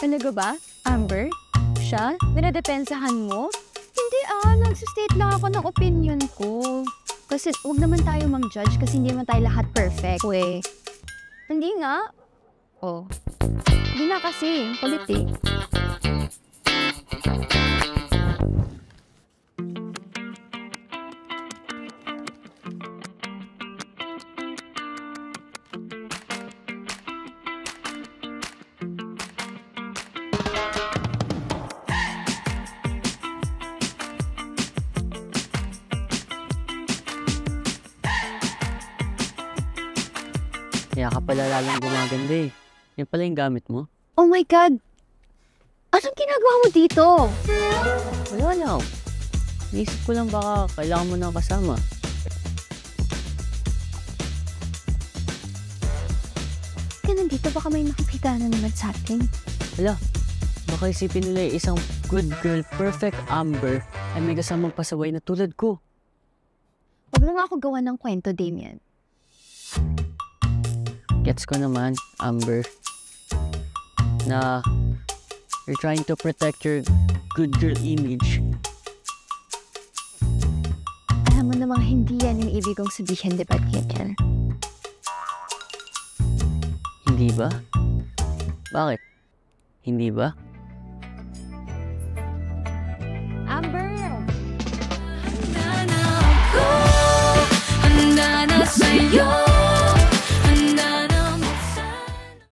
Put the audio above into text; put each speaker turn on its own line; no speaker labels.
Talaga ba, Amber? Siya? Niredepensahan mo? Hindi nagsistate lang ako ng opinion ko. Kasi huwag naman tayo mag-judge kasi hindi naman tayo lahat perfect. Hindi nga. Hindi na kasi. Kulit eh.
Kaya ka pala lalang gumaganda eh. Yan pala yung gamit mo?
Oh my God! Anong ginagawa mo dito?
Wala lang. Naisip ko lang baka kailangan mo na kasama.
Kaya nandito baka may makikita na naman sa atin.
Wala. Baka isipin nila yung isang good girl, perfect Amber, ay may kasamang pasaway na tulad ko.
Huwag mo nga ako gawa ng kwento, Damian.
Gets ko naman, Amber, na you're trying to protect your good girl image.
Alam mo namang hindi yan yung ibig kong sabihin, di ba, Damian?
Hindi ba? Bakit? Hindi ba?
Amber!
Handa na ako, handa na sa'yo.